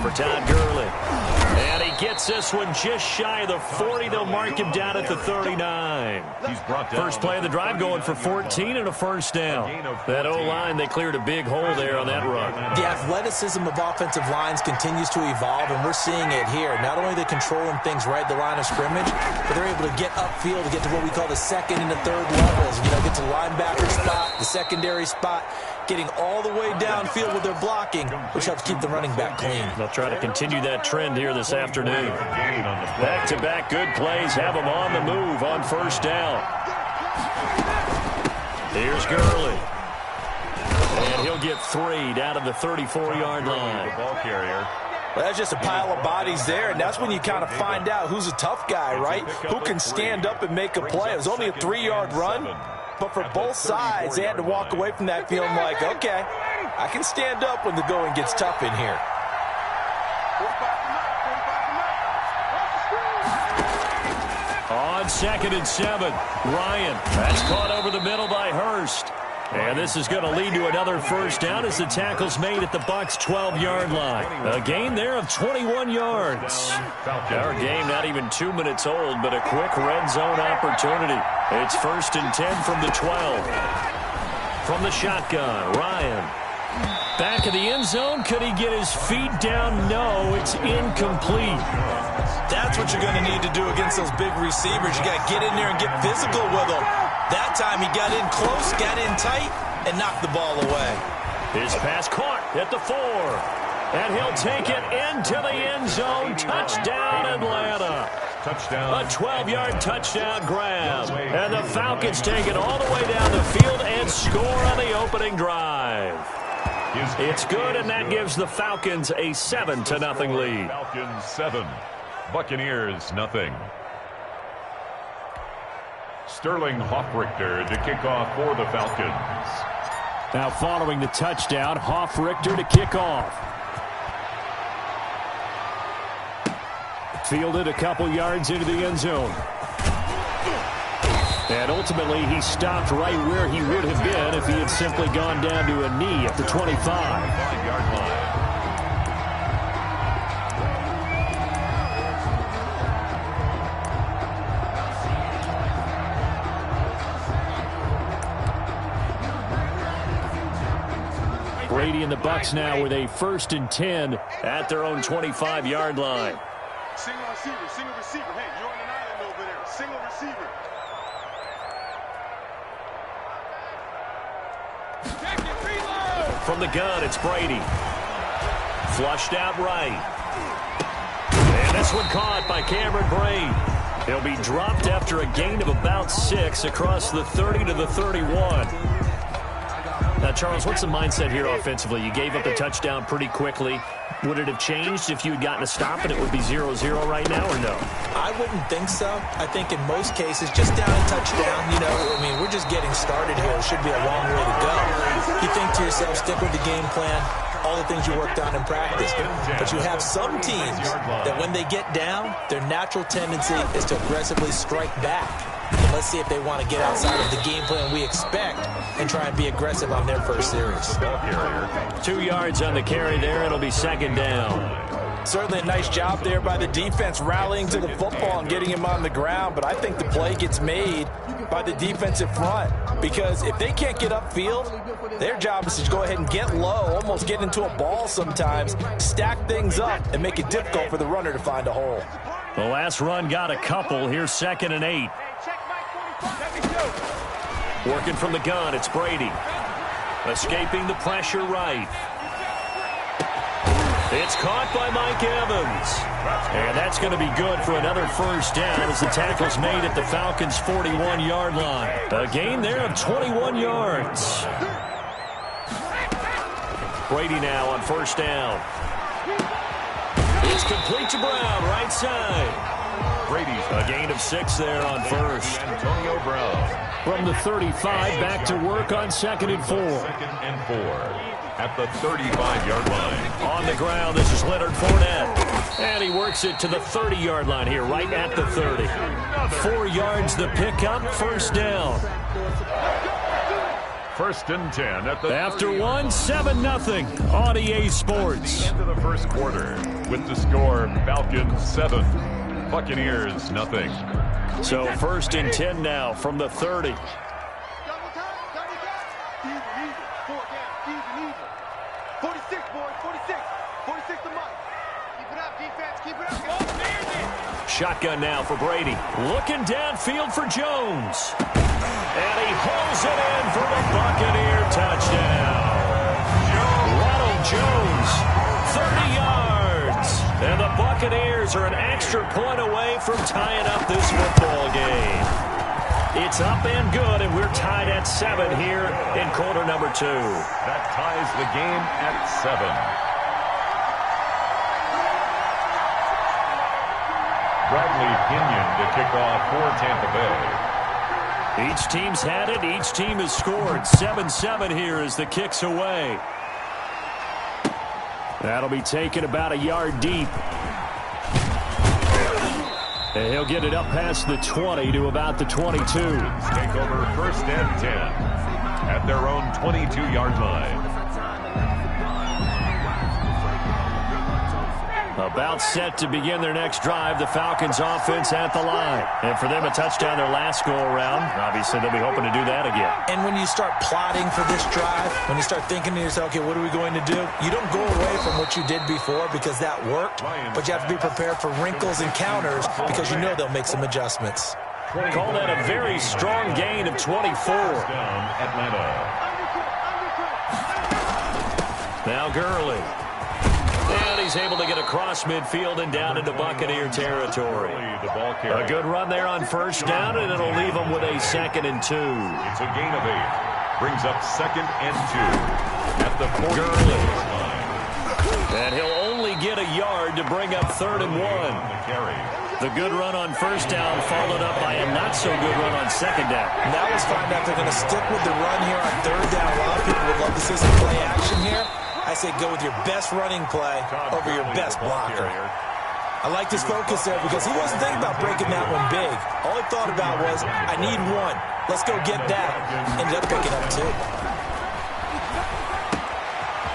for Todd Gurley. And he gets this one just shy of the 40. They'll mark him down at the 39. First play of the drive going for 14 and a first down. That O-line, they cleared a big hole there on that run. The athleticism of offensive lines continues to evolve, and we're seeing it here. Not only are they controlling things right at the line of scrimmage, but they're able to get upfield to get to what we call the second and the third levels. You know, get to the linebacker spot, the secondary spot, getting all the way downfield with their blocking, which helps keep the running back clean. They'll try to continue that trend here this afternoon. Back-to-back good plays have them on the move on first down. Here's Gurley. And he'll get 3 down to the 34-yard line. Ball carrier. Well, that's just a pile of bodies there, and that's when you kind of find out who's a tough guy, right? Who can stand up and make a play. It was only a 3-yard run, but for both sides, they had to walk away from that feeling like, okay, I can stand up when the going gets tough in here. On 2nd and 7, Ryan. That's caught over the middle by Hurst. And this is going to lead to another first down as the tackle's made at the Bucs' 12-yard line. A gain there of 21 yards. Our game not even 2 minutes old, but a quick red zone opportunity. It's 1st and 10 from the 12. From the shotgun, Ryan. Back of the end zone. Could he get his feet down? No, it's incomplete. That's what you're going to need to do against those big receivers. You got to get in there and get physical with them. That time he got in close, got in tight, and knocked the ball away. His pass caught at the 4. And he'll take it into the end zone. Touchdown, Atlanta. Touchdown. A 12-yard touchdown grab. And the Falcons take it all the way down the field and score on the opening drive. It's good, and that gives the Falcons a 7-0 lead. Falcons 7, Buccaneers 0. Sterling Hoffrichter to kick off for the Falcons. Now following the touchdown, Hoffrichter to kick off. Fielded a couple yards into the end zone. And ultimately, he stopped right where he would have been if he had simply gone down to a knee at the 25. 5-yard line. Brady and the Bucs now with a 1st and 10 at their own 25-yard line. Single receiver, single receiver. Hey, you're on an island over there. Single receiver. From the gun, it's Brady. Flushed out right. And this one caught by Cameron Brate. He'll be dropped after a gain of about 6 across the 30 to the 31. Now, Charles, what's the mindset here offensively? You gave up the touchdown pretty quickly. Would it have changed if you had gotten a stop and it would be 0-0 right now, or no? I wouldn't think so. I think in most cases, just down a touchdown, you know, I mean, we're just getting started here. It should be a long way to go. You think to yourself, stick with the game plan, all the things you worked on in practice. But you have some teams that when they get down, their natural tendency is to aggressively strike back. And let's see if they want to get outside of the game plan we expect and try and be aggressive on their first series. 2 yards on the carry there. It'll be 2nd down. Certainly a nice job there by the defense rallying to the football and getting him on the ground. But I think the play gets made by the defensive front. Because if they can't get upfield, their job is to go ahead and get low, almost get into a ball sometimes, stack things up, and make it difficult for the runner to find a hole. The last run got a couple. Here's 2nd and 8. Working from the gun, it's Brady. Escaping the pressure right. It's caught by Mike Evans. And that's going to be good for another first down as the tackle's made at the Falcons' 41-yard line. A gain there of 21 yards. Brady now on first down. It's complete to Brown, right side. Brady's a gain of 6 there on first. Antonio Brown. From the 35, back to work on 2nd and 4. 2nd and 4 at the 35-yard line. On the ground, this is Leonard Fournette. And he works it to the 30-yard line here, right at the 30. 4 yards the pickup, first down. First and 10 at the After 7-0 on EA Sports. End of the first quarter with the score Falcons 7, Buccaneers 0. So first and 10 now from the 30. Double time, double time. Even, 4 down, even. 46, boys, 46. 46 to Mike. Keep it up, defense, keep it up. Oh, man. Shotgun now for Brady. Looking downfield for Jones. And he hauls it in for the Buccaneer touchdown. Ronald Jones, 30 yards. And the Buccaneers are an extra point away from tying up this football game. It's up and good, and we're tied at 7 here in quarter number 2. That ties the game at 7. Bradley Pinion to kick off for Tampa Bay. Each team's had it. Each team has scored. 7-7 here as the kick's away. That'll be taken about a yard deep. And he'll get it up past the 20 to about the 22. Take over first and 10 at their own 22-yard line. About set to begin their next drive. The Falcons offense at the line. And for them, a touchdown their last go-around. Obviously, they'll be hoping to do that again. And when you start plotting for this drive, when you start thinking to yourself, okay, what are we going to do? You don't go away from what you did before because that worked, but you have to be prepared for wrinkles and counters because you know they'll make some adjustments. Call that a very strong gain of 24. Atlanta. Now Gurley. And he's able to get across midfield and down into Buccaneer territory. A good run there on first down, and it'll leave them with a 2nd and 2. It's a gain of 8. Brings up 2nd and 2 at the 40 Gurley. line. And he'll only get a yard to bring up 3rd and 1. The good run on first down followed up by a not-so-good run on 2nd down. Now let's find out if they're going to stick with the run here on 3rd down. A lot of people would love to see some play action here. I say go with your best running play over your best blocker. I like his focus there because he wasn't thinking about breaking that one big. All he thought about was, I need one. Let's go get that. Ended up picking up 2.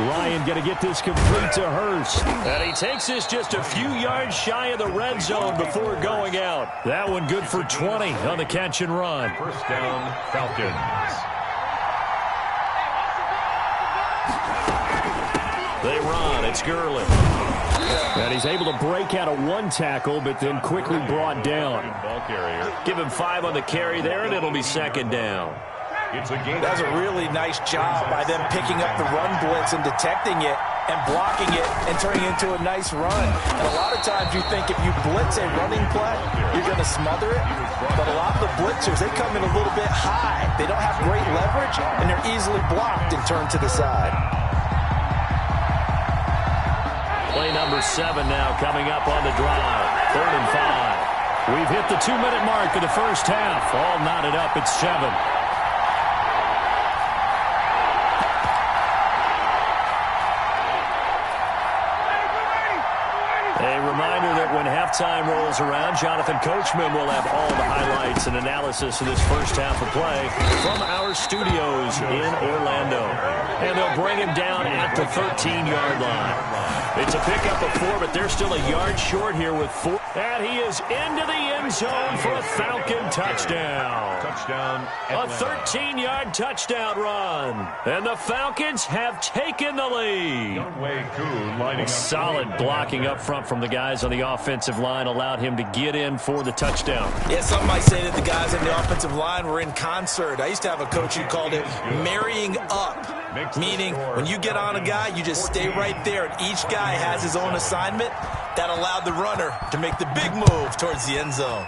Ryan going to get this complete to Hurst. And he takes this just a few yards shy of the red zone before going out. That one good for 20 on the catch and run. First down, Falcons. They run. It's Gurley. And he's able to break out of 1 tackle, but then quickly brought down. Give him 5 on the carry there, and it'll be 2nd down. It's a game. That was a really nice job by them picking up the run blitz and detecting it and blocking it and turning it into a nice run. And a lot of times you think if you blitz a running play, you're going to smother it. But a lot of the blitzers, they come in a little bit high. They don't have great leverage, and they're easily blocked and turned to the side. Play number 7 now coming up on the drive. 3rd and 5. We've hit the 2-minute mark of the first half. All knotted up at 7. A reminder that when halftime rolls around, Jonathan Coachman will have all the highlights and analysis of this first half of play from our studios in Orlando. And they'll bring him down at the 13-yard line. It's a pickup of 4, but they're still a yard short here with 4. And he is into the end zone for a Falcon touchdown. Touchdown. A 13-yard touchdown run. And the Falcons have taken the lead. Solid blocking up front from the guys on the offensive line allowed him to get in for the touchdown. Yeah, some might say that the guys on the offensive line were in concert. I used to have a coach who called it marrying up. Meaning, when you get on a guy, you just stay right there, and each guy has his own assignment. That allowed the runner to make the big move towards the end zone.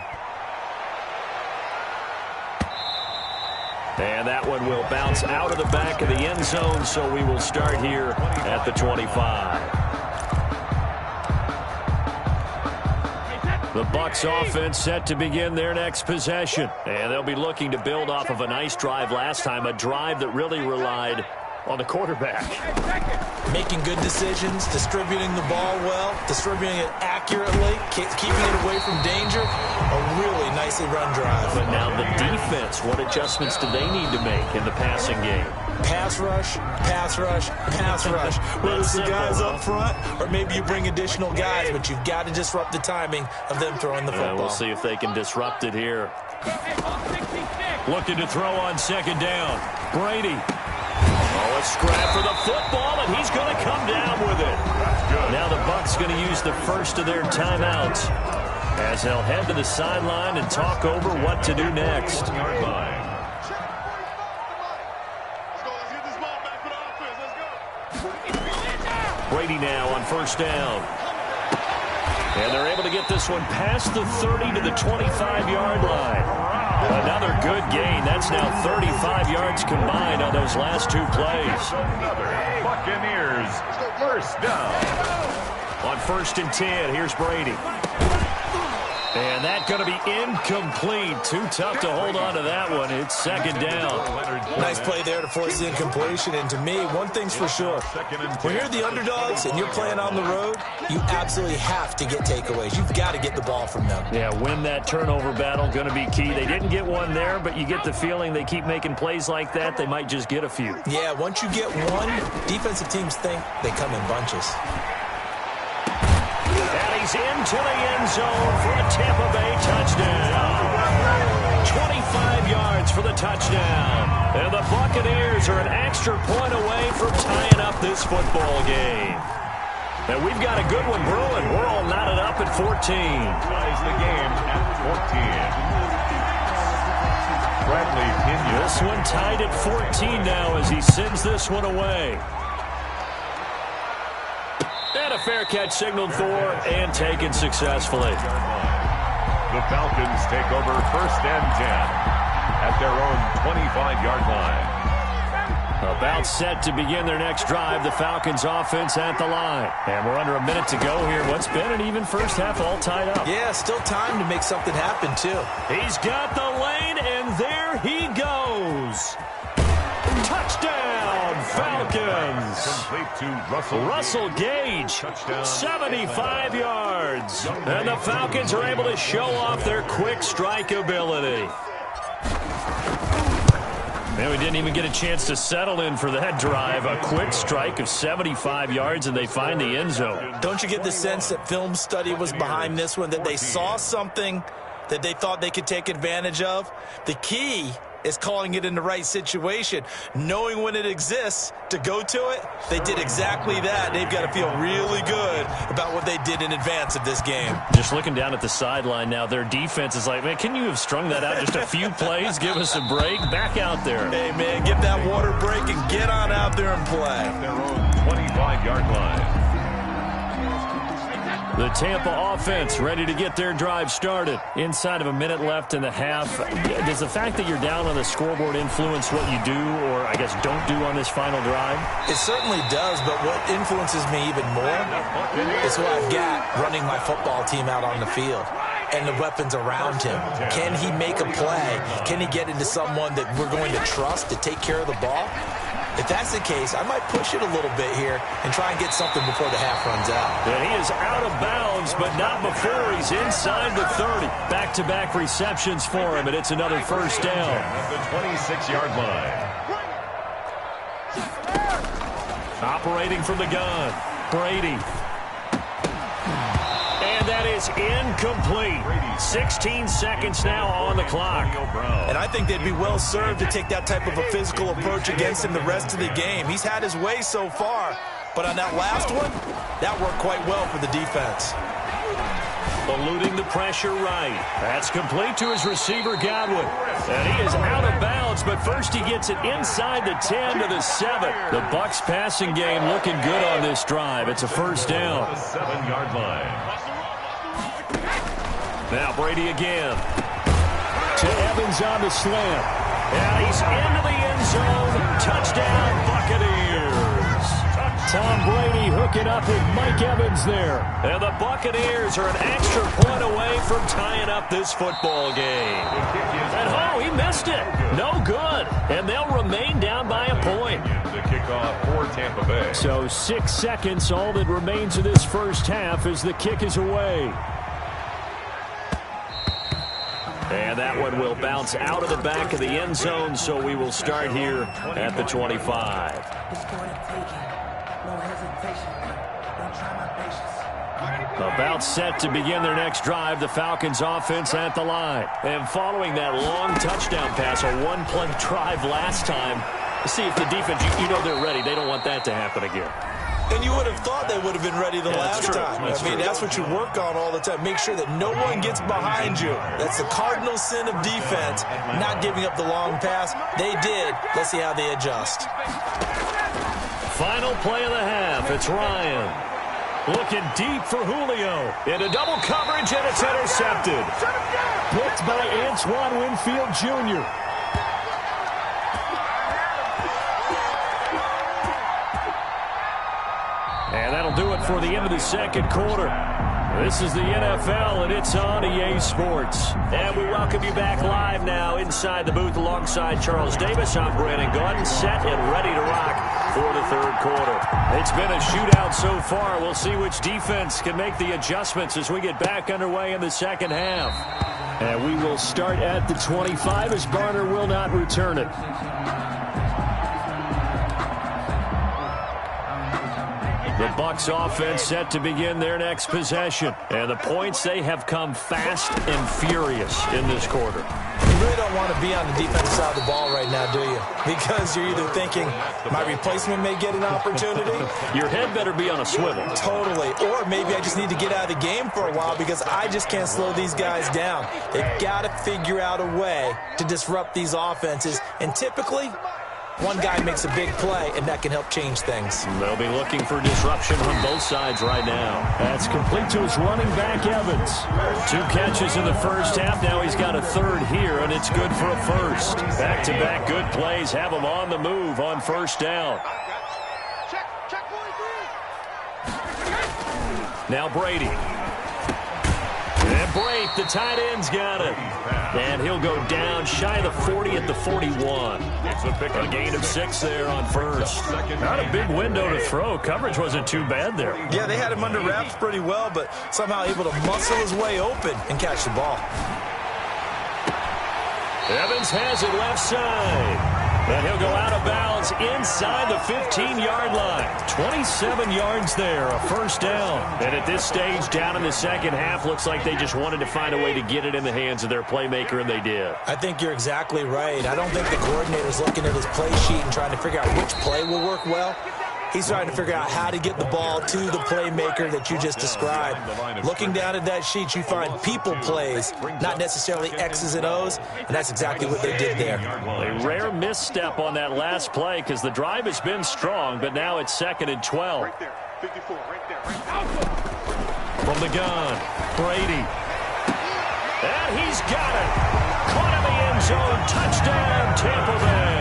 And that one will bounce out of the back of the end zone, so we will start here at the 25. The Bucs offense set to begin their next possession. And they'll be looking to build off of a nice drive last time, a drive that really relied on the quarterback. Making good decisions, distributing the ball well, distributing it accurately, keeping it away from danger. A really nicely run drive. But now the defense, what adjustments do they need to make in the passing game? Pass rush, pass rush, pass rush. Whether it's the guys up front or maybe you bring additional guys, but you've got to disrupt the timing of them throwing the football. We'll see if they can disrupt it here. Looking to throw on second down. Brady. Oh, a scrap for the football, and he's going to come down with it. Now the Bucs going to use the first of their timeouts as they'll head to the sideline and talk over what to do next. Brady now on first down. And they're able to get this one past the 30 to the 25-yard line. Another good gain. That's now 35 yards combined on those last two plays. Buccaneers, first down. On 1st and 10, here's Brady. And that's going to be incomplete. Too tough to hold on to that one. It's second down. Nice play there to force the incompletion. And to me, one thing's for sure. When you're the underdogs and you're playing on the road, you absolutely have to get takeaways. You've got to get the ball from them. Yeah, win that turnover battle, going to be key. They didn't get one there, but you get the feeling they keep making plays like that, they might just get a few. Yeah, once you get one, defensive teams think they come in bunches. And he's into the end zone for a Tampa Bay touchdown. 25 yards for the touchdown. And the Buccaneers are an extra point away from tying up this football game. And we've got a good one brewing. We're all knotted up at 14. Ties the game at 14. Bradley Pinion. This one tied at 14 now as he sends this one away. And a fair catch signaled for and taken successfully. The Falcons take over 1st and 10 at their own 25-yard line. About set to begin their next drive, the Falcons offense at the line. And we're under a minute to go here. What's been an even first half, all tied up. Yeah, still time to make something happen, too. He's got the lane, and there he goes. Touchdown, Falcons. Complete to Russell Gage, 75 yards. And the Falcons are able to show off their quick strike ability. Man, we didn't even get a chance to settle in for that drive. A quick strike of 75 yards, and they find the end zone. Don't you get the sense that film study was behind this one, that they saw something that they thought they could take advantage of? The key is calling it in the right situation, knowing when it exists to go to it. They did exactly that. They've got to feel really good about what they did in advance of this game. Just looking down at the sideline now, their defense is like, man, can you have strung that out just a few plays? Give us a break. Back out there. Hey, man, give that water break and get on out there and play. Their own 25-yard line. The Tampa offense ready to get their drive started. Inside of a minute left in the half. Does the fact that you're down on the scoreboard influence what you do or, I guess, don't do on this final drive? It certainly does, but what influences me even more is who I've got running my football team out on the field and the weapons around him. Can he make a play? Can he get into someone that we're going to trust to take care of the ball? If that's the case, I might push it a little bit here and try and get something before the half runs out. And he is out of bounds, but not before he's inside the 30. Back-to-back receptions for him, and it's another first down. At the 26-yard line. Operating from the gun, Brady. And that is incomplete. 16 seconds now on the clock. And I think they'd be well served to take that type of a physical approach against him the rest of the game. He's had his way so far, but on that last one, that worked quite well for the defense. Eluding the pressure right. That's complete to his receiver, Godwin. And he is out of bounds, but first he gets it inside the 10 to the 7. The Bucs passing game looking good on this drive. It's a first down. The 7-yard line. Now Brady again. To Evans on the slant. And he's into the end zone. Touchdown, Buccaneers. Tom Brady hooking up with Mike Evans there. And the Buccaneers are an extra point away from tying up this football game. And he missed it. No good. And they'll remain down by a point. The kickoff for Tampa Bay. So 6 seconds, all that remains of this first half as the kick is away. And that one will bounce out of the back of the end zone, so we will start here at the 25. About set to begin their next drive, the Falcons offense at the line. And following that long touchdown pass, a one-play drive last time, see if the defense, you know they're ready. They don't want that to happen again. And you would have thought they would have been ready the last time. That's what you work on all the time. Make sure that no one gets behind you. That's the cardinal sin of defense, not giving up the long pass. They did. Let's see how they adjust. Final play of the half. It's Ryan. Looking deep for Julio. Into double coverage, and it's intercepted. Picked by Antoine Winfield Jr. And that'll do it for the end of the second quarter. This is the NFL, and it's on EA Sports. And we welcome you back live now inside the booth alongside Charles Davis. I'm Brandon Gordon, set and ready to rock for the third quarter. It's been a shootout so far. We'll see which defense can make the adjustments as we get back underway in the second half. And we will start at the 25 as Garner will not return it. The Bucs offense set to begin their next possession. And the points, they have come fast and furious in this quarter. You really don't want to be on the defensive side of the ball right now, do you? Because you're either thinking, my replacement may get an opportunity. Your head better be on a swivel. Totally. Or maybe I just need to get out of the game for a while because I just can't slow these guys down. They've got to figure out a way to disrupt these offenses. And typically, one guy makes a big play, and that can help change things. They'll be looking for disruption on both sides right now. That's complete to his running back, Evans. 2 catches in the first half. Now he's got a third here, and it's good for a first. Back-to-back good plays have him on the move on first down. Now Brady. And Brate, the tight end's got it. And he'll go down shy of the 40 at the 41. A gain of 6 there on first. Not a big window to throw. Coverage wasn't too bad there. Yeah, they had him under wraps pretty well, but somehow able to muscle his way open and catch the ball. Evans has it left side. And he'll go out of bounds inside the 15-yard line. 27 yards there, a first down. And at this stage, down in the second half, looks like they just wanted to find a way to get it in the hands of their playmaker, and they did. I think you're exactly right. I don't think the coordinator's looking at his play sheet and trying to figure out which play will work well. He's trying to figure out how to get the ball to the playmaker that you just described. Looking down at that sheet, you find people plays, not necessarily X's and O's, and that's exactly what they did there. A rare misstep on that last play because the drive has been strong, but now it's 2nd and 12. Right there, 54, right there. From the gun, Brady. And he's got it. Caught in the end zone. Touchdown, Tampa Bay.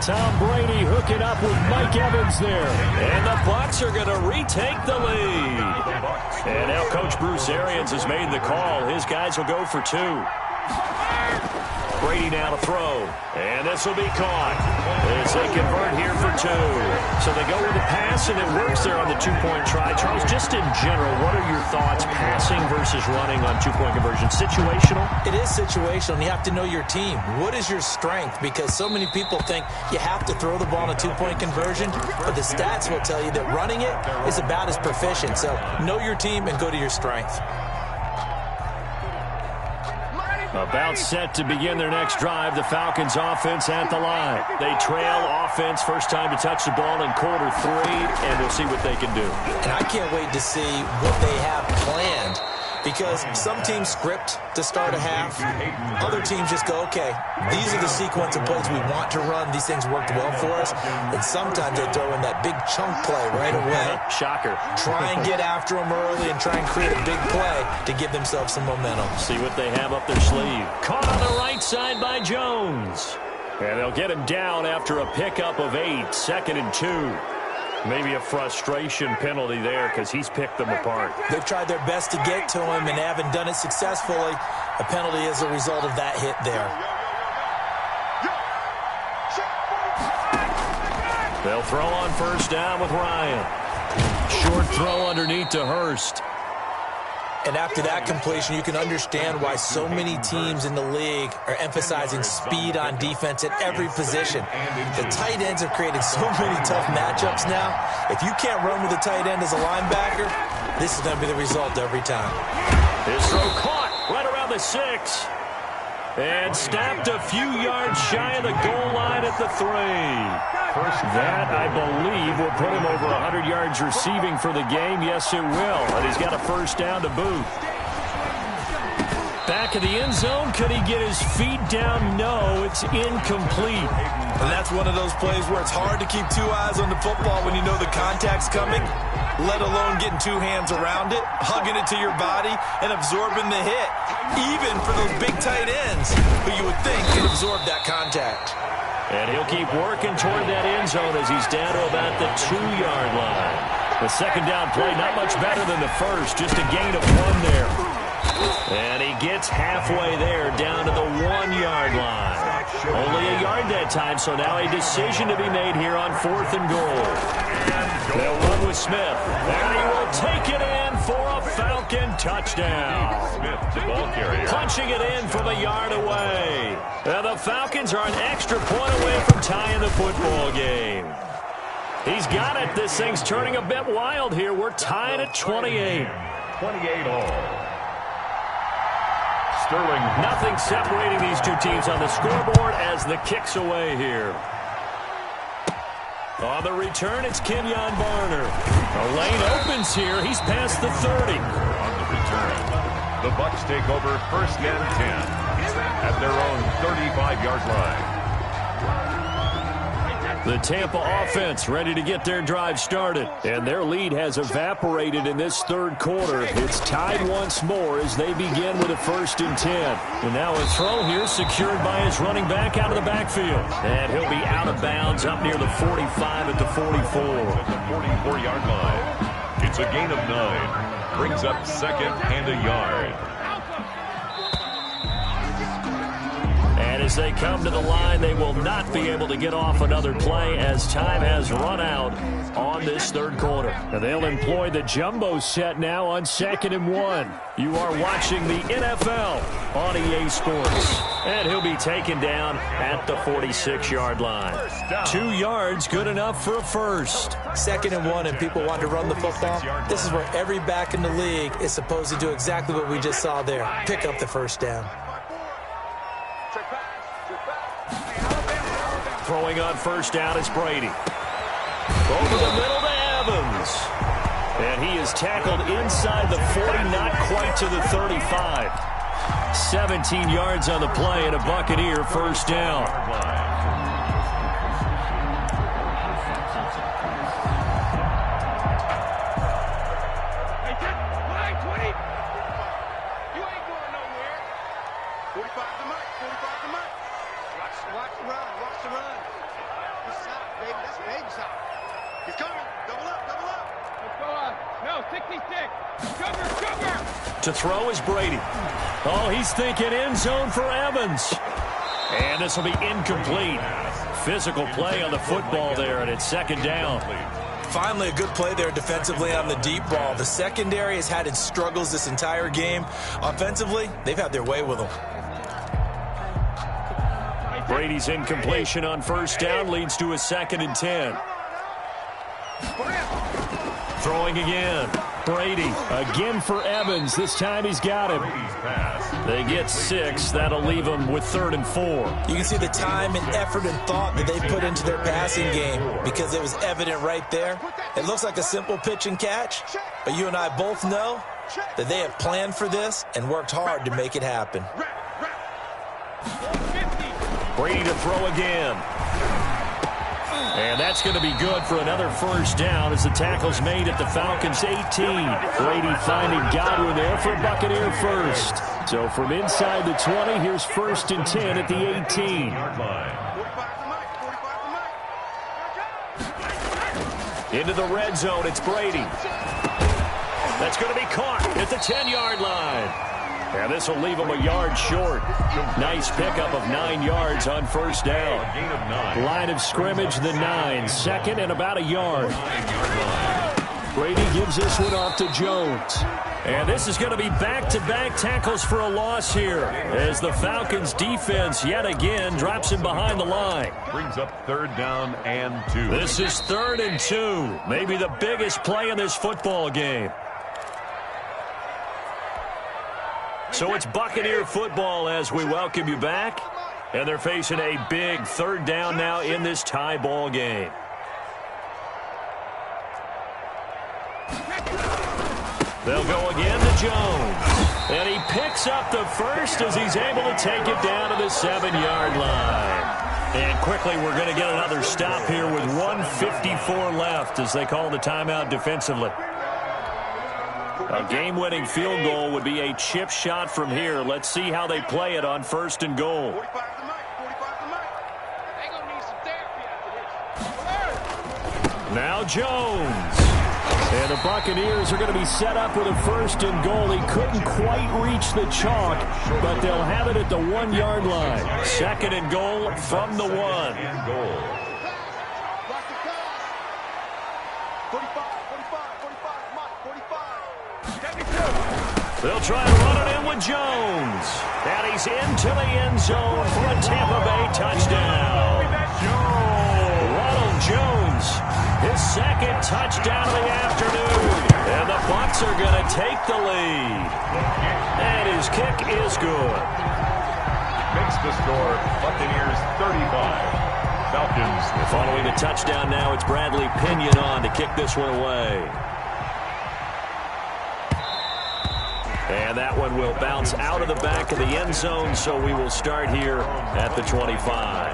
Tom Brady hooking up with Mike Evans there. And the Bucs are going to retake the lead. And now Coach Bruce Arians has made the call. His guys will go for 2. Brady now to throw. And this will be caught as they convert here for 2. So they go with the pass, and it works there on the 2-point try. Charles, just in general, what are your thoughts passing versus running on 2-point conversion? Situational? It is situational, and you have to know your team. What is your strength? Because so many people think you have to throw the ball on a 2-point conversion, but the stats will tell you that running it is about as proficient. So know your team and go to your strength. About set to begin their next drive, the Falcons offense at the line. They trail offense, first time to touch the ball in quarter 3, and we'll see what they can do. And I can't wait to see what they have planned, because some teams script to start a half. Other teams just go, okay, these are the sequence of plays we want to run. These things worked well for us. And sometimes they throw in that big chunk play right away. Shocker. Try and get after them early and try and create a big play to give themselves some momentum. See what they have up their sleeve. Caught on the right side by Jones. And they'll get him down after a pickup of 8, 2nd and 2. Maybe a frustration penalty there because he's picked them apart. They've tried their best to get to him and haven't done it successfully. A penalty as a result of that hit there. They'll throw on first down with Ryan. Short throw underneath to Hurst. And after that completion, you can understand why so many teams in the league are emphasizing speed on defense at every position. The tight ends have created so many tough matchups now. If you can't run with a tight end as a linebacker, this is going to be the result every time. His throw caught right around the 6. And stopped a few yards shy of the goal line at the 3. That, I believe, will put him over 100 yards receiving for the game. Yes, it will. And he's got a first down to boot. Back of the end zone. Could he get his feet down? No, it's incomplete. And that's one of those plays where it's hard to keep two eyes on the football when you know the contact's coming, let alone getting two hands around it, hugging it to your body, and absorbing the hit, even for those big tight ends who you would think can absorb that contact. And he'll keep working toward that end zone as he's down to about the 2-yard line. The second down play, not much better than the first, just a gain of 1 there. And he gets halfway there, down to the 1-yard line. Only a yard that time, so now a decision to be made here on 4th and goal. They'll run with Smith, and he will take it in for a Falcon touchdown. Smith, the ball carrier. Punching it in from a yard away. And the Falcons are an extra point away from tying the football game. He's got it. This thing's turning a bit wild here. We're tied at 28. 28 all. Sterling. Nothing separating these two teams on the scoreboard as the kick's away here. On the return, it's Kenyon Barner. A lane opens here. He's past the 30. On the return, the Bucs take over 1st and 10 at their own 35-yard line. The Tampa offense ready to get their drive started. And their lead has evaporated in this 3rd quarter. It's tied once more as they begin with a 1st and 10. And now a throw here secured by his running back out of the backfield. And he'll be out of bounds up near the 45 at the 44. At the 44-yard line. It's a gain of 9. Brings up 2nd and a yard. And as they come to the line, they will not be able to get off another play as time has run out on this 3rd quarter. And they'll employ the jumbo set now on 2nd and 1. You are watching the NFL on EA Sports. And he'll be taken down at the 46-yard line. 2 yards, good enough for a first. 2nd and 1, and people want to run the football. This is where every back in the league is supposed to do exactly what we just saw there. Pick up the first down. Throwing on first down is Brady. Over the middle to Evans. And he is tackled inside the 40, not quite to the 35. 17 yards on the play and a Buccaneer first down. To throw is Brady. Oh, he's thinking end zone for Evans. And this will be incomplete. Physical play on the football there, and it's 2nd down. Finally, a good play there defensively on the deep ball. The secondary has had its struggles this entire game. Offensively, they've had their way with them. Brady's incompletion on first down leads to a 2nd and 10. Throwing again. Brady again for Evans. This time he's got him. They get 6. That'll leave them with 3rd and 4. You can see the time and effort and thought that they put into their passing game because it was evident right there. It looks like a simple pitch and catch, but you and I both know that they have planned for this and worked hard to make it happen. Brady to throw again. And that's going to be good for another first down as the tackle's made at the Falcons' 18. Brady finding Godwin there for a Buccaneer first. So from inside the 20, here's 1st and 10 at the 18. Into the red zone, it's Brady. That's going to be caught at the 10-yard line. And this will leave him a yard short. Nice pickup of 9 yards on first down. Line of scrimmage, the 9. 2nd and about a yard. Brady gives this one off to Jones. And this is going to be back-to-back tackles for a loss here as the Falcons defense yet again drops him behind the line. Brings up 3rd down and 2. This is 3rd and 2. Maybe the biggest play in this football game. So it's Buccaneer football as we welcome you back. And they're facing a big 3rd down now in this tie ball game. They'll go again to Jones. And he picks up the first as he's able to take it down to the 7-yard line. And quickly we're going to get another stop here with 1:54 left as they call the timeout defensively. A game-winning field goal would be a chip shot from here. Let's see how they play it on 1st and goal. Now Jones. And the Buccaneers are going to be set up with a 1st and goal. He couldn't quite reach the chalk, but they'll have it at the 1-yard line. 2nd and goal from the 1. They'll try and run it in with Jones. And he's into the end zone for a Tampa Bay touchdown. Ronald Jones, his 2nd touchdown of the afternoon. And the Bucs are going to take the lead. And his kick is good. Makes the score Buccaneers 35. Falcons. Following the touchdown now, it's Bradley Pinion on to kick this one away. And that one will bounce out of the back of the end zone, so we will start here at the 25.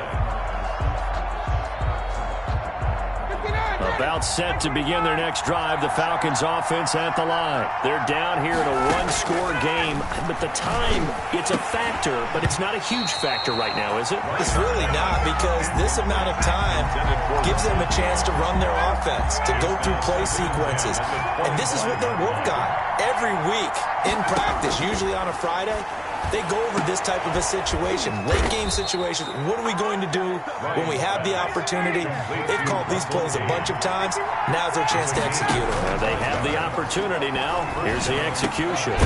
About set to begin their next drive, the Falcons offense at the line. They're down here in a 1-score game, but the time, it's a factor, but it's not a huge factor right now, is it? It's really not, because this amount of time gives them a chance to run their offense, to go through play sequences. And this is what they work on every week in practice, usually on a Friday. They go over this type of a situation, late game situation. What are we going to do when we have the opportunity? They've called these plays a bunch of times. Now's their chance to execute it. They have the opportunity now. Here's the execution.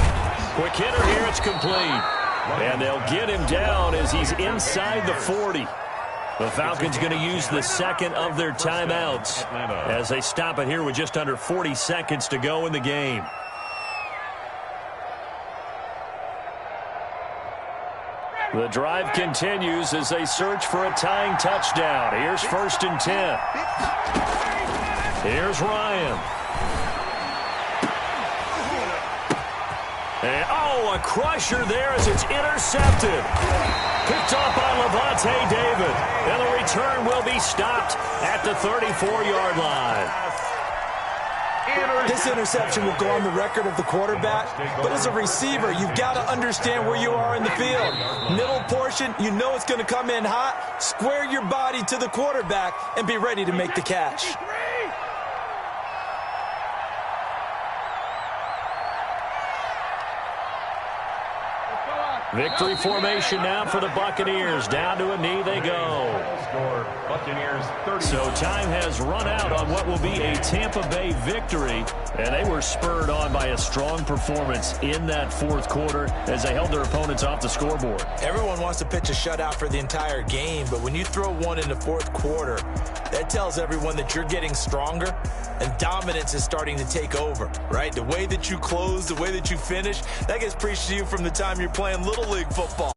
Quick hitter here, it's complete. And they'll get him down as he's inside the 40. The Falcons going to use the 2nd of their timeouts as they stop it here with just under 40 seconds to go in the game. The drive continues as they search for a tying touchdown. Here's 1st and 10. Here's Ryan. And, a crusher there as it's intercepted. Picked off by Levante David. And the return will be stopped at the 34-yard line. This interception will go on the record of the quarterback, but as a receiver, you've got to understand where you are in the field. Middle portion, you know it's going to come in hot. Square your body to the quarterback and be ready to make the catch. Victory formation now for the Buccaneers. Down to a knee they go. So time has run out on what will be a Tampa Bay victory. And they were spurred on by a strong performance in that 4th quarter as they held their opponents off the scoreboard. Everyone wants to pitch a shutout for the entire game, but when you throw one in the 4th quarter, that tells everyone that you're getting stronger and dominance is starting to take over, right? The way that you close, the way that you finish, that gets preached to you from the time you're playing Little League football.